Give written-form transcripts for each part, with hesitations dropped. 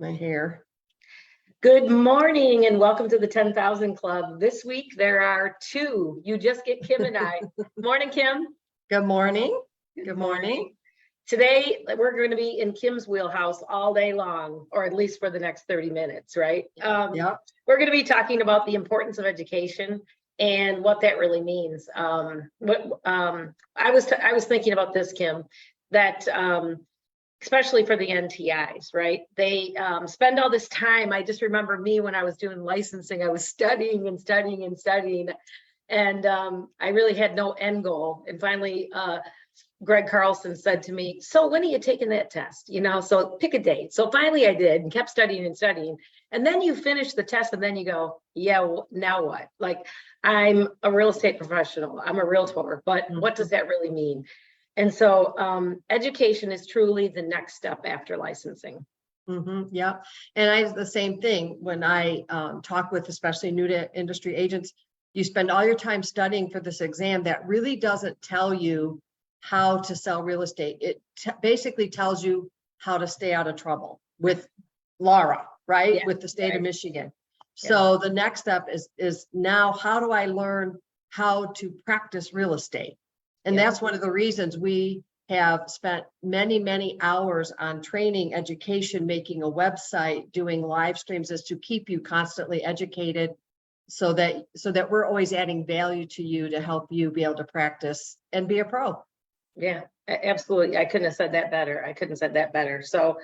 my hair. Good morning and welcome to the 10,000 Club. This week there are two. You just get Kim and I. Morning, Kim. Good morning. Good morning. Today we're going to be in Kim's wheelhouse all day long, or at least for the next 30 minutes, right? Yep. We're going to be talking about the importance of education and what that really means. I was thinking about this, Kim, that especially for the NTIs, right? They spend all this time. I just remember me when I was doing licensing, I was studying and studying and studying, and I really had no end goal. And finally, Greg Carlson said to me, so when are you taking that test? You know, so pick a date. So finally I did and kept studying and studying. And then you finish the test and then you go, yeah, well, now what? Like, I'm a real estate professional. I'm a realtor, but what does that really mean? And so education is truly the next step after licensing. Yeah. And I the same thing when I talk with especially new to industry agents. You spend all your time studying for this exam that really doesn't tell you how to sell real estate. It basically tells you how to stay out of trouble with Laura, right? Yeah, with the state right. of Michigan. So the next step is now how do I learn how to practice real estate? And that's one of the reasons we have spent many, many hours on training, education, making a website, doing live streams, is to keep you constantly educated so that we're always adding value to you to help you be able to practice and be a pro. Yeah, absolutely. I couldn't have said that better. So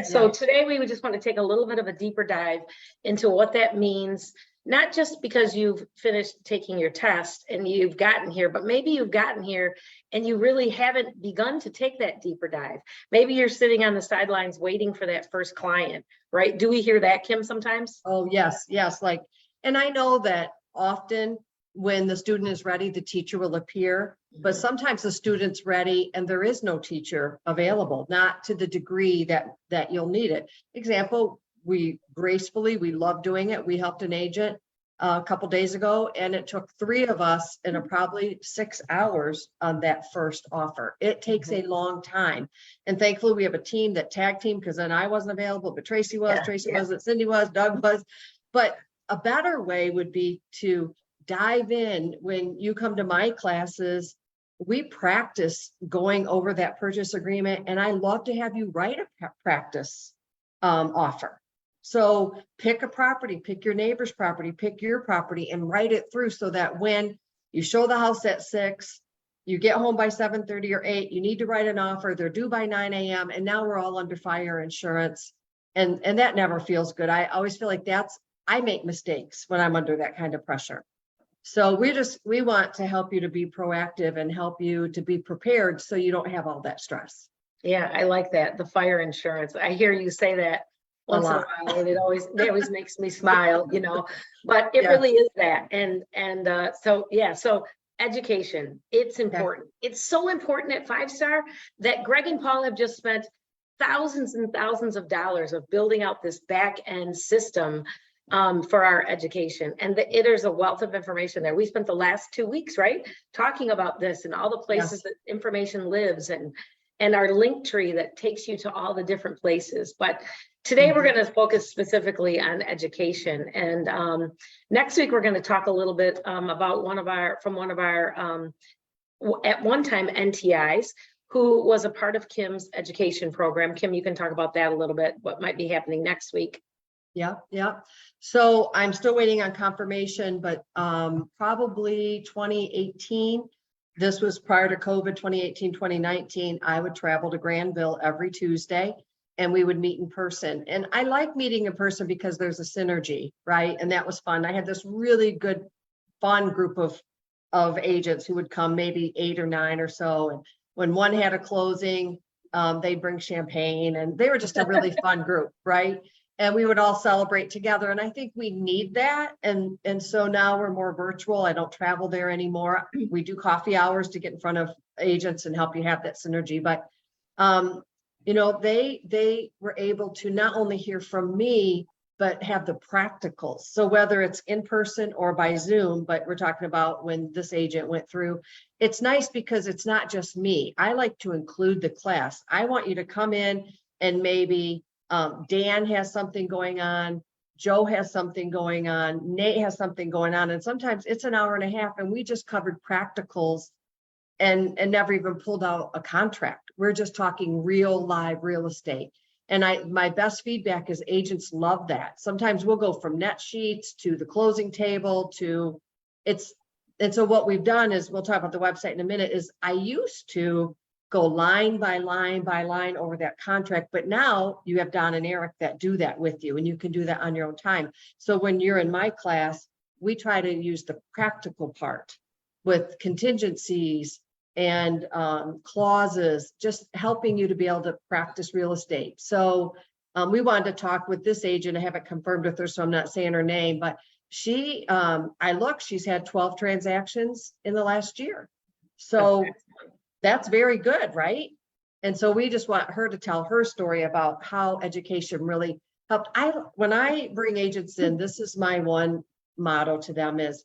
so today we would just want to take a little bit of a deeper dive into what that means, not just because you've finished taking your test and you've gotten here, but maybe you've gotten here and you really haven't begun to take that deeper dive. Maybe you're sitting on the sidelines waiting for that first client, right? Do we hear that, Kim, sometimes? Oh, yes. Like, and I know that often when the student is ready, the teacher will appear, but sometimes the student's ready and there is no teacher available, not to the degree that you'll need it. Example, we love doing it. We helped an agent a couple days ago, and it took 3 of us in probably 6 hours on that first offer. It takes a long time. And thankfully we have a team that tag team, because then I wasn't available, but Tracy was, wasn't, Cindy was, Doug was. But a better way would be to dive in. When you come to my classes, we practice going over that purchase agreement, and I love to have you write a practice offer. So pick a property, pick your neighbor's property, pick your property, and write it through so that when you show the house at 6, you get home by 7:30 or 8, you need to write an offer, they're due by 9 a.m. and now we're all under fire insurance. And that never feels good. I always feel like I make mistakes when I'm under that kind of pressure. So we want to help you to be proactive and help you to be prepared so you don't have all that stress. Yeah, I like that. The fire insurance. I hear you say that once in a while, and it always makes me smile, you know, but it really is that. So education, it's important. It's so important at 5-star that Greg and Paul have just spent thousands and thousands of dollars of building out this back end system for our education. And there's a wealth of information there. We spent the last 2 weeks, right, talking about this and all the places that information lives, and our link tree that takes you to all the different places. But today we're going to focus specifically on education. And next week, we're going to talk a little bit about one of our at one time NTIs, who was a part of Kim's education program. Kim, you can talk about that a little bit, what might be happening next week. Yeah. So I'm still waiting on confirmation, but probably 2018. This was prior to COVID, 2018, 2019. I would travel to Granville every Tuesday and we would meet in person. And I like meeting in person because there's a synergy, right? And that was fun. I had this really good, fun group of agents who would come, maybe 8 or 9 or so. And when one had a closing, they'd bring champagne, and they were just a really fun group, right? And we would all celebrate together. And I think we need that. And so now we're more virtual. I don't travel there anymore. We do coffee hours to get in front of agents and help you have that synergy. But, they were able to not only hear from me, but have the practicals. So whether it's in person or by Zoom, but we're talking about when this agent went through, it's nice because it's not just me. I like to include the class. I want you to come in and maybe Dan has something going on. Joe has something going on. Nate has something going on. And sometimes it's an hour and a half and we just covered practicals and never even pulled out a contract. We're just talking real live real estate. And my best feedback is agents love that. Sometimes we'll go from net sheets to the closing table to and so what we've done is, we'll talk about the website in a minute, is I used to go line by line by line over that contract, but now you have Don and Eric that do that with you, and you can do that on your own time. So when you're in my class, we try to use the practical part with contingencies and clauses, just helping you to be able to practice real estate. So we wanted to talk with this agent. I haven't confirmed with her, so I'm not saying her name, but she, she's had 12 transactions in the last year. So that's very good, right? And so we just want her to tell her story about how education really helped. When I bring agents in, this is my one motto to them is,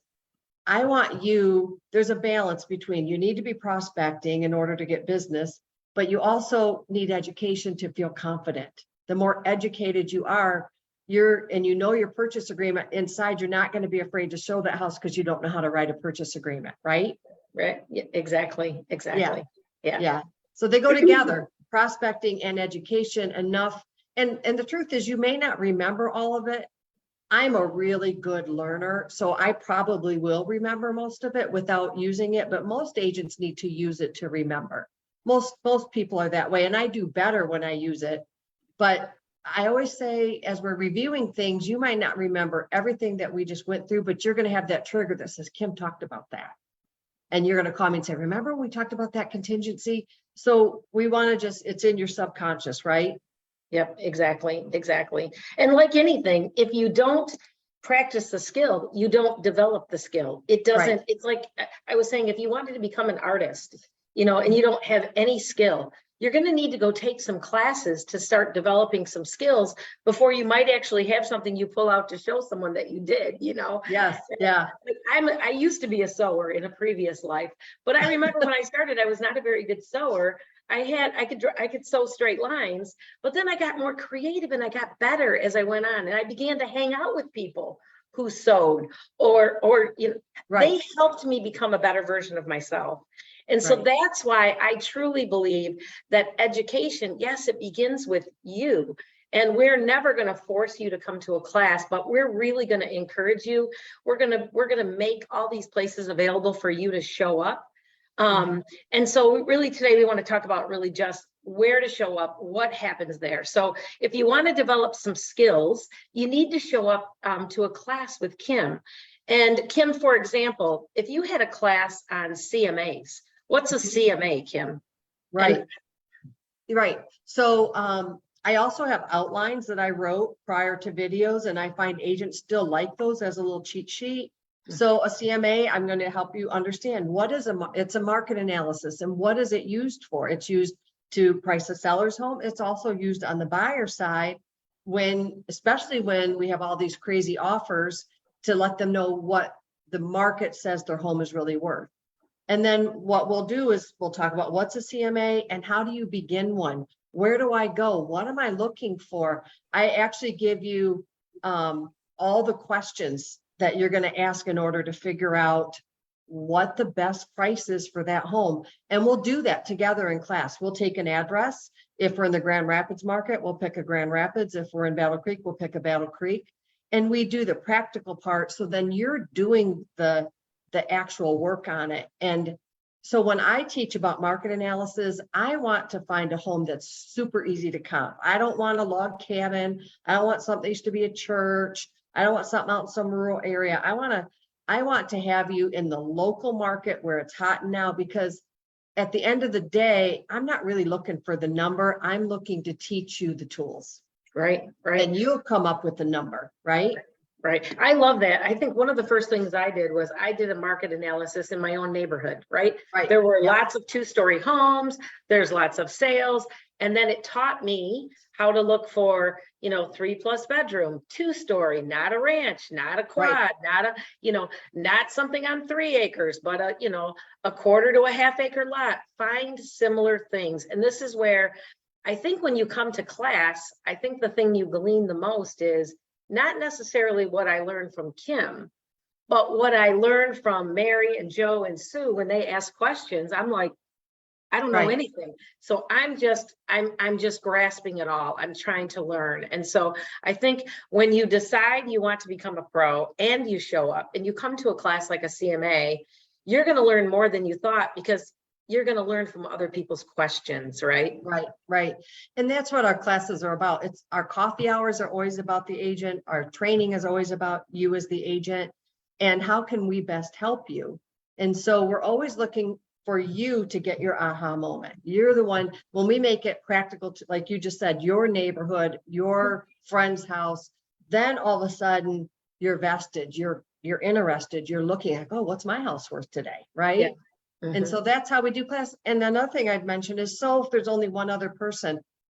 I want you, there's a balance between, you need to be prospecting in order to get business, but you also need education to feel confident. The more educated you are, and you know your purchase agreement inside, you're not going to be afraid to show that house because you don't know how to write a purchase agreement, right? Right. Yeah, exactly. Exactly. Yeah. So they go together, prospecting and education enough. And the truth is, you may not remember all of it. I'm a really good learner, so I probably will remember most of it without using it, but most agents need to use it to remember. Most people are that way, and I do better when I use it. But I always say, as we're reviewing things, you might not remember everything that we just went through, but you're going to have that trigger that says, Kim talked about that. And you're going to call me and say, remember when we talked about that contingency? So we want to it's in your subconscious, right? Yep, exactly. And like anything, if you don't practice the skill, you don't develop the skill. It doesn't, It's like I was saying, if you wanted to become an artist, and you don't have any skill, you're going to need to go take some classes to start developing some skills before you might actually have something you pull out to show someone that you did, Yes. Yeah. I used to be a sewer in a previous life, but I remember when I started, I was not a very good sewer. I could sew straight lines, but then I got more creative and I got better as I went on, and I began to hang out with people who sewed or they helped me become a better version of myself. And so that's why I truly believe that education, yes, it begins with you. And we're never going to force you to come to a class, but we're really going to encourage you. We're going to make all these places available for you to show up. And so really today we want to talk about really just where to show up, what happens there. So if you want to develop some skills, you need to show up to a class with Kim. And Kim, for example, if you had a class on CMAs, what's a CMA, Kim? Right. So I also have outlines that I wrote prior to videos, and I find agents still like those as a little cheat sheet. So a CMA, I'm going to help you understand what is it's a market analysis, and what is it used for? It's used to price a seller's home. It's also used on the buyer side especially when we have all these crazy offers, to let them know what the market says their home is really worth. And then what we'll do is we'll talk about what's a CMA and how do you begin one? Where do I go? What am I looking for? I actually give you all the questions that you're going to ask in order to figure out what the best price is for that home. And we'll do that together in class. We'll take an address. If we're in the Grand Rapids market, we'll pick a Grand Rapids. If we're in Battle Creek, we'll pick a Battle Creek. And we do the practical part. So then you're doing the actual work on it. And so when I teach about market analysis, I want to find a home that's super easy to comp. I don't want a log cabin. I don't want something that used to be a church. I don't want something out in some rural area. I want to have you in the local market where it's hot now, because at the end of the day, I'm not really looking for the number. I'm looking to teach you the tools. Right. And you'll come up with the number, right? Right. I love that. I think one of the first things I did was I did a market analysis in my own neighborhood, right? There were lots of 2-story homes. There's lots of sales. And then it taught me how to look for, 3+ bedroom, 2-story, not a ranch, not a quad, not something on 3 acres, but a quarter to a half acre lot. Find similar things. And this is where I think when you come to class, I think the thing you glean the most is not necessarily what I learned from Kim, but what I learned from Mary and Joe and Sue when they ask questions. I'm like, I don't know Right. anything. So I'm just grasping it all. I'm trying to learn. And so I think when you decide you want to become a pro and you show up and you come to a class like a CMA, you're going to learn more than you thought, because you're going to learn from other people's questions, right? Right. And that's what our classes are about. It's our coffee hours are always about the agent. Our training is always about you as the agent, and how can we best help you? And so we're always looking for you to get your aha moment. You're the one, when we make it practical, to, like you just said, your neighborhood, your friend's house, then all of a sudden you're vested, you're interested, you're looking like, oh, what's my house worth today, right? Yeah. And so that's how we do class. And another thing I'd mention is, so if there's only one other person,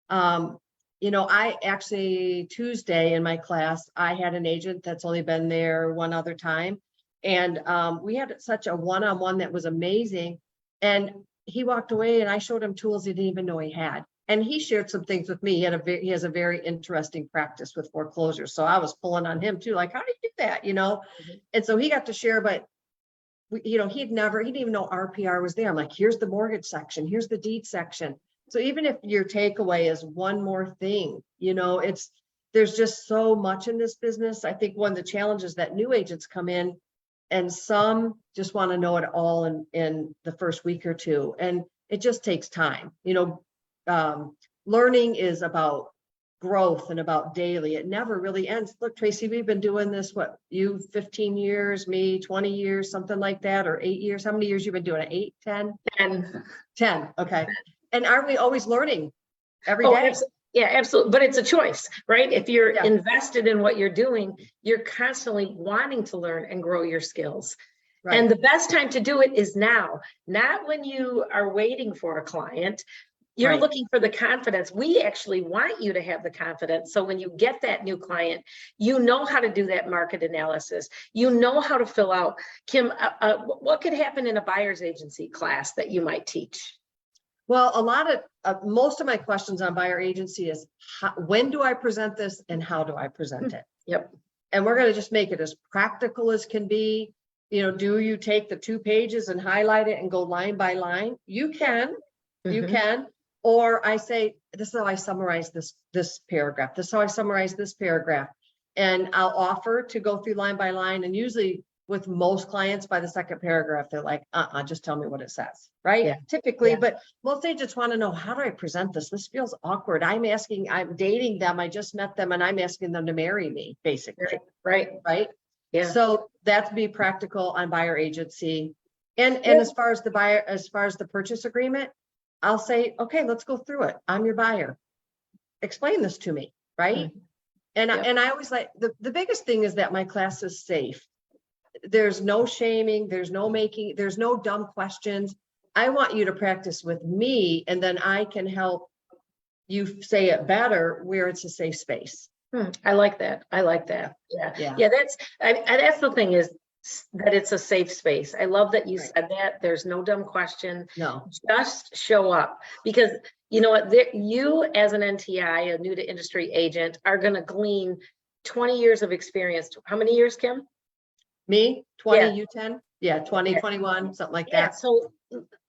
I actually, Tuesday in my class, I had an agent that's only been there one other time. And we had such a one-on-one that was amazing. And he walked away and I showed him tools he didn't even know he had. And he shared some things with me. He has a very interesting practice with foreclosures. So I was pulling on him too, like, how do you do that? And so he got to share, but he didn't even know RPR was there. I'm like, here's the mortgage section, here's the deed section. So even if your takeaway is one more thing, there's just so much in this business. I think one of the challenges that new agents come in, and some just want to know it all in the first week or two. And it just takes time. Learning is about growth and about daily. It never really ends. Look, Tracy, we've been doing this, you 15 years, me 20 years, something like that, or 8 years. How many years you've been doing it? 8, 10? 10. Okay. And aren't we always learning every day? Yeah, absolutely. But it's a choice, right? If you're invested in what you're doing, you're constantly wanting to learn and grow your skills. Right. And the best time to do it is now, not when you are waiting for a client. You're looking for the confidence. We actually want you to have the confidence. So when you get that new client, you know how to do that market analysis. You know how to fill out. Kim, what could happen in a buyer's agency class that you might teach? Well, most of my questions on buyer agency is, when do I present this and how do I present it? Yep. And we're going to just make it as practical as can be. Do you take the 2 pages and highlight it and go line by line? You can. Or I say, this is how I summarize this paragraph. This is how I summarize this paragraph. And I'll offer to go through line by line. And usually with most clients, by the second paragraph, they're like, just tell me what it says, right? Yeah. Typically, but most agents want to know, how do I present this? This feels awkward. I'm dating them. I just met them and I'm asking them to marry me, basically. Right. Yeah. So that's be practical on buyer agency. And as far as the purchase agreement, I'll say, okay, let's go through it. I'm your buyer. Explain this to me, right? And I always like, the biggest thing is that my class is safe. There's no shaming, there's no dumb questions. I want you to practice with me, and then I can help you say it better where it's a safe space. I like that. Yeah. That's the thing, is that it's a safe space. I love that you said that. There's no dumb question. No, just show up, because you know what, you as an NTI, a new to industry agent, are going to glean 20 years of experience. How many years, Kim? Me, 20, you 10? Yeah, 20, 21, something like that. So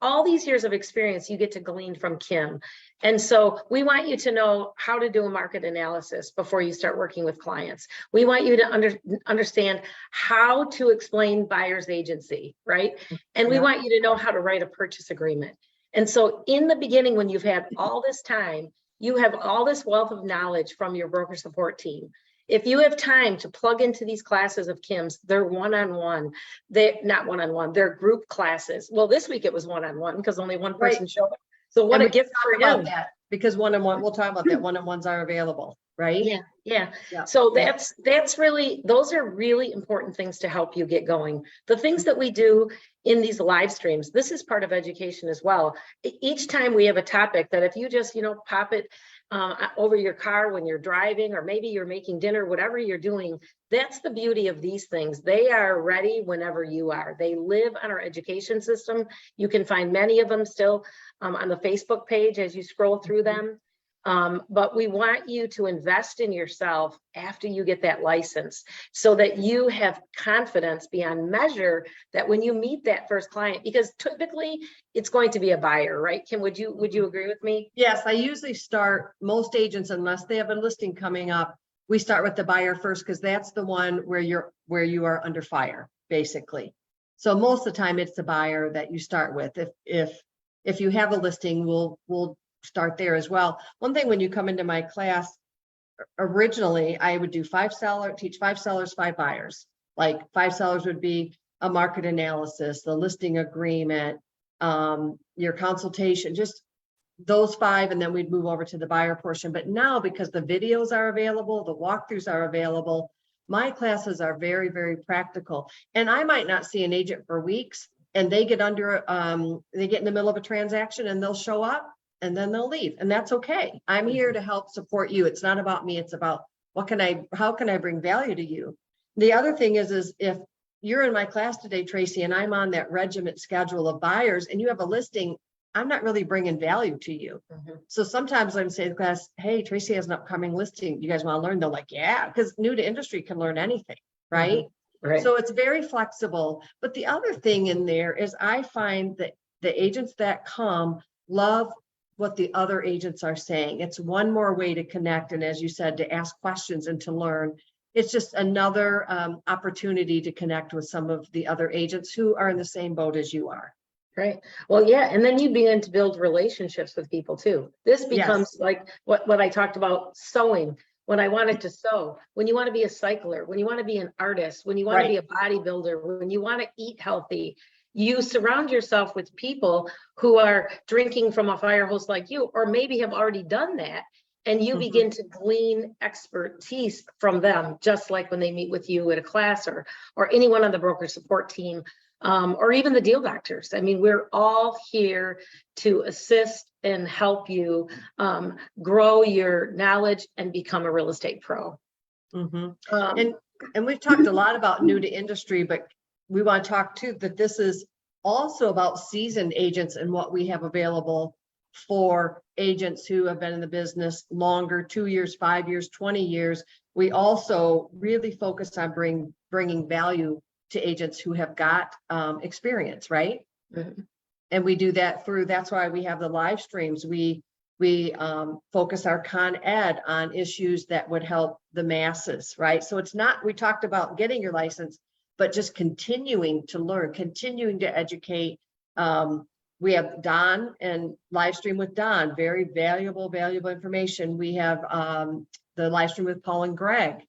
all these years of experience you get to glean from Kim. And so we want you to know how to do a market analysis before you start working with clients. We want you to understand how to explain buyer's agency, right? And we want you to know how to write a purchase agreement. And so in the beginning, when you've had all this time, you have all this wealth of knowledge from your broker support team. If you have time to plug into these classes of Kim's, they're one-on-one. They're not one-on-one, they're group classes. Well, this week it was one-on-one because only one person showed up. So what a gift for him. Because one-on-one, we'll talk about that. One-on-ones are available, right? Yeah. So that's really, those are really important things to help you get going. The things that we do in these live streams, this is part of education as well. Each time we have a topic that if you just, pop it over your car when you're driving, or maybe you're making dinner, whatever you're doing, that's the beauty of these things. They are ready whenever you are. They live on our education system. You can find many of them still on the Facebook page as you scroll through them. But we want you to invest in yourself after you get that license so that you have confidence beyond measure that when you meet that first client, because typically it's going to be a buyer, right? Kim, would you agree with me? Yes, I usually start most agents, unless they have a listing coming up, we start with the buyer first because that's the one where you are under fire, basically. So most of the time it's the buyer that you start with. If you have a listing, we'll start there as well. One thing when you come into my class, originally I would do teach 5 sellers, 5 buyers. Like 5 sellers would be a market analysis, the listing agreement, your consultation, just those 5, and then we'd move over to the buyer portion. But now, because the videos are available, the walkthroughs are available, my classes are very, very practical. And I might not see an agent for weeks, and they get they get in the middle of a transaction and they'll show up and then they'll leave. And that's okay. I'm here to help support you. It's not about me. It's about how can I bring value to you? The other thing is if you're in my class today, Tracy, and I'm on that regiment schedule of buyers and you have a listing, I'm not really bringing value to you. So sometimes I'm saying to the class, hey, Tracy has an upcoming listing. You guys want to learn? They're like, yeah, because new to industry can learn anything, right? Right. So it's very flexible. But the other thing in there is I find that the agents that come love what the other agents are saying. It's one more way to connect. And as you said, to ask questions and to learn. It's just another opportunity to connect with some of the other agents who are in the same boat as you are. Right. Well, yeah. And then you begin to build relationships with people too. This becomes like what I talked about sewing. When I wanted to sew, when you want to be a cycler, when you want to be an artist, when you want to be a bodybuilder, when you want to eat healthy, you surround yourself with people who are drinking from a fire hose like you, or maybe have already done that. And you begin to glean expertise from them, just like when they meet with you at a class or anyone on the broker support team, or even the deal doctors. I mean, we're all here to assist and help you grow your knowledge and become a real estate pro. And we've talked a lot about new to industry, but we want to talk too that this is also about seasoned agents and what we have available for agents who have been in the business longer, 2 years, 5 years, 20 years. We also really focus on bringing value to agents who have got experience, right? And we do that that's why we have the live streams. We focus our con ed on issues that would help the masses, right? So it's not, we talked about getting your license, but just continuing to learn, continuing to educate. We have Don and live stream with Don, very valuable information. We have the live stream with Paul and Greg.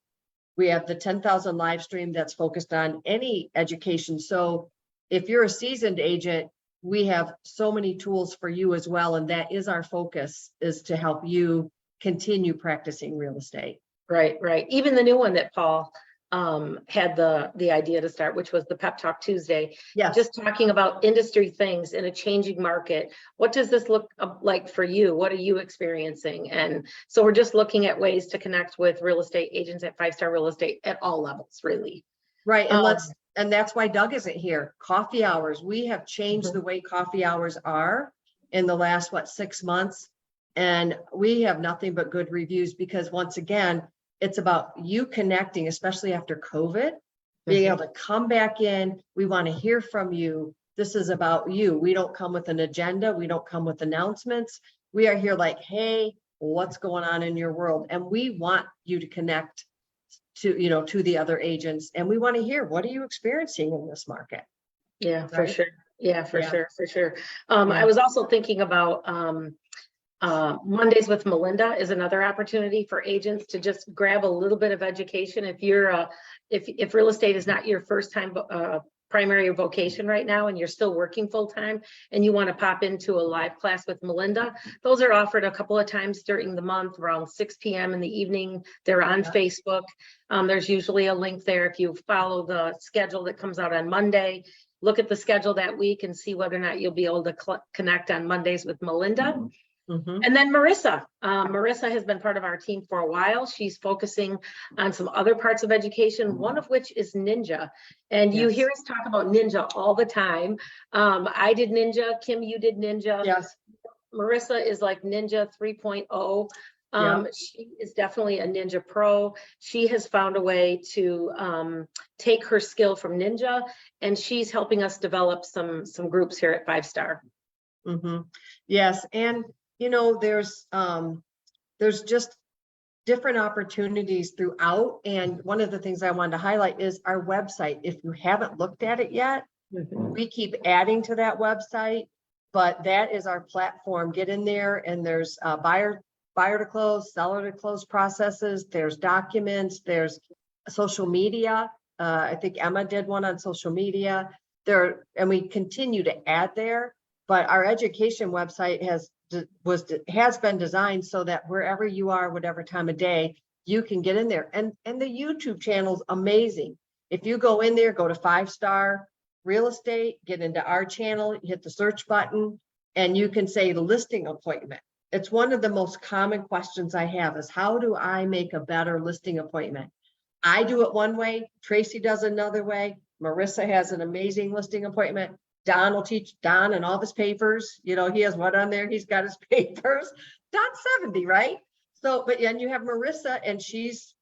We have the 10,000 live stream that's focused on any education. So if you're a seasoned agent, we have so many tools for you as well. And that is our focus, is to help you continue practicing real estate. Right, right. Even the new one that Paul had the idea to start, which was the Pep Talk Tuesday. Yes. Just talking about industry things in a changing market. What does this look like for you? What are you experiencing? And so we're just looking at ways to connect with real estate agents at 5-Star Real Estate at all levels, really. Right. And that's why Doug isn't here. Coffee hours. We have changed the way coffee hours are in the last, 6 months. And we have nothing but good reviews because once again, it's about you connecting, especially after COVID, being able to come back in. We want to hear from you. This is about you. We don't come with an agenda. We don't come with announcements. We are here like, hey, what's going on in your world? And we want you to connect to the other agents. And we want to hear, what are you experiencing in this market? Yeah, for sure. Yeah, for sure. I was also thinking about Mondays with Melinda is another opportunity for agents to just grab a little bit of education. If you're if real estate is not your first time primary vocation right now and you're still working full time and you want to pop into a live class with Melinda, those are offered a couple of times during the month around 6 p.m. in the evening. They're on Facebook. There's usually a link there. If you follow the schedule that comes out on Monday, look at the schedule that week and see whether or not you'll be able to connect on Mondays with Melinda. And then Marissa. Marissa has been part of our team for a while. She's focusing on some other parts of education, one of which is Ninja. And you hear us talk about Ninja all the time. I did Ninja. Kim, you did Ninja. Yes. Marissa is like Ninja 3.0. Yeah. She is definitely a Ninja Pro. She has found a way to take her skill from Ninja, and she's helping us develop some groups here at 5-Star. Yes, and there's just different opportunities throughout. And one of the things I wanted to highlight is our website. If you haven't looked at it yet, we keep adding to that website, but that is our platform. Get in there, and there's buyer to close, seller to close processes. There's documents, there's social media. I think Emma did one on social media there, and we continue to add there. But our education website has been designed so that wherever you are, whatever time of day, you can get in there. And the YouTube channel's amazing. If you go in there, go to 5-Star Real Estate, get into our channel, hit the search button, and you can say listing appointment. It's one of the most common questions I have is, how do I make a better listing appointment? I do it one way, Tracy does another way, Marissa has an amazing listing appointment. Don will teach Don and all his papers. He has what on there? He's got his papers. Don's 70, right? So, but then you have Marissa, and she's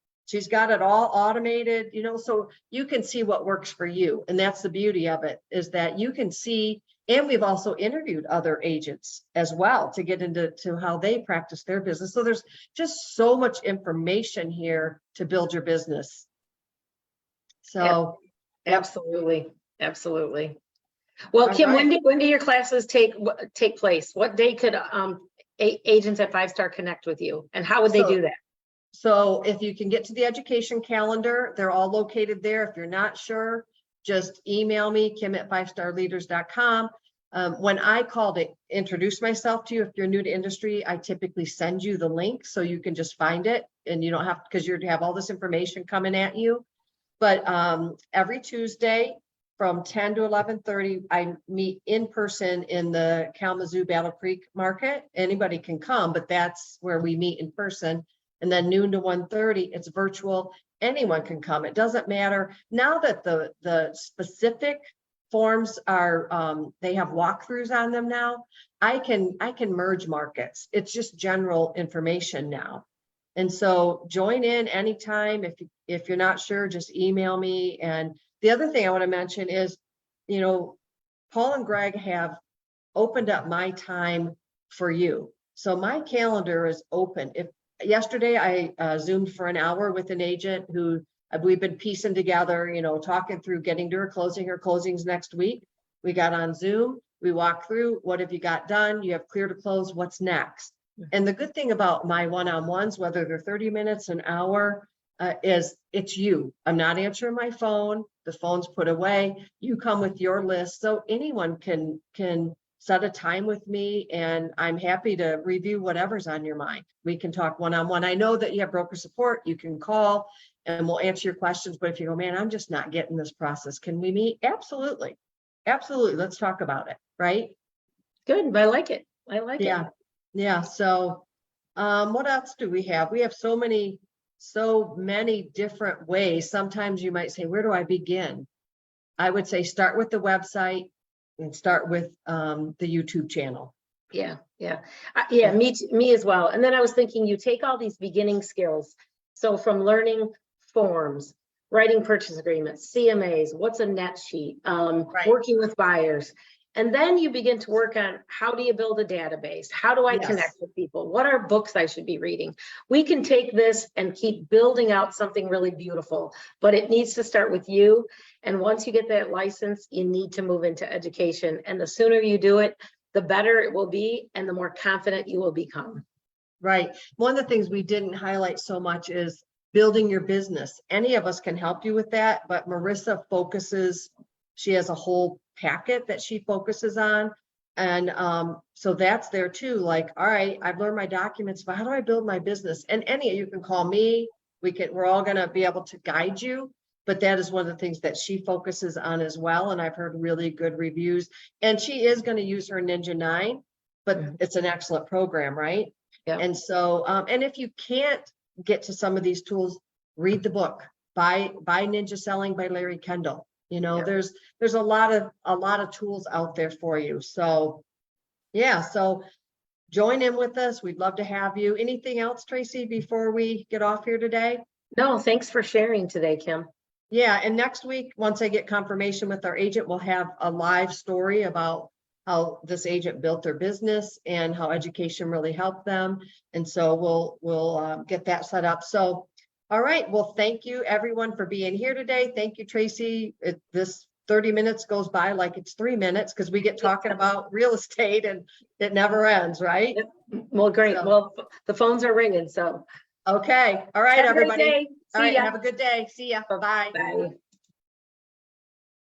got it all automated, so you can see what works for you. And that's the beauty of it, is that you can see. And we've also interviewed other agents as well to get into how they practice their business. So there's just so much information here to build your business. So absolutely. Well, Kim, right. when do your classes take place? What day could agents at 5-Star connect with you, and how would they do that? So if you can get to the education calendar, they're all located there. If you're not sure, just email me, kim@5starleaders.com. When I call to introduce myself to you, if you're new to industry, I typically send you the link so you can just find it, and you don't have, because you have all this information coming at you. But every Tuesday from 10 to 11:30, I meet in person in the Kalamazoo Battle Creek Market. Anybody can come, but that's where we meet in person. And then noon to 1:30, it's virtual. Anyone can come. It doesn't matter. Now that the specific forms are, they have walkthroughs on them now, I can merge markets. It's just general information now. And so join in anytime. If you're not sure, just email me. And the other thing I want to mention is, Paul and Greg have opened up my time for you. So my calendar is open. Yesterday I Zoomed for an hour with an agent who we've been piecing together, talking through getting to her closings next week. We got on Zoom, we walked through, what have you got done? You have clear to close, what's next? And the good thing about my one-on-ones, whether they're 30 minutes, an hour, is it's you. I'm not answering my phone. The phone's put away. You come with your list. So anyone can set a time with me, and I'm happy to review whatever's on your mind. We can talk one-on-one. I know that you have broker support. You can call and we'll answer your questions. But if you go, man, I'm just not getting this process, can we meet? Absolutely. Let's talk about it. Right? Good. I like it. Yeah. So what else do we have? We have so many different ways. Sometimes you might say, where do I begin? I would say start with the website and start with the YouTube channel. Yeah. Me as well. And then I was thinking, you take all these beginning skills. So from learning forms, writing purchase agreements, CMAs, what's a net sheet, working with buyers. And then you begin to work on, how do you build a database? How do I connect with people? What are books I should be reading? We can take this and keep building out something really beautiful, but it needs to start with you. And once you get that license, you need to move into education. And the sooner you do it, the better it will be, and the more confident you will become. Right. One of the things we didn't highlight so much is building your business. Any of us can help you with that, but Marissa focuses, she has a whole packet that she focuses on. And so that's there too. Like, all right, I've learned my documents, but how do I build my business? And you can call me. We're all going to be able to guide you. But that is one of the things that she focuses on as well. And I've heard really good reviews. And she is going to use her Ninja 9, but it's an excellent program, right? Yeah. And so, and if you can't get to some of these tools, read the book, buy Ninja Selling by Larry Kendall. There's a lot of tools out there for you. So, yeah. So join in with us. We'd love to have you. Anything else, Tracy, before we get off here today? No, thanks for sharing today, Kim. Yeah, and next week, once I get confirmation with our agent, we'll have a live story about how this agent built their business and how education really helped them. And so we'll get that set up. So, all right. Well, thank you everyone for being here today. Thank you, Tracy. This 30 minutes goes by like it's 3 minutes because we get talking about real estate and it never ends, right? Well, great. So- Well, the phones are ringing, so. Okay. All right, Have a great everybody. day. All See right. ya. Have a good day. See ya. Bye. Bye.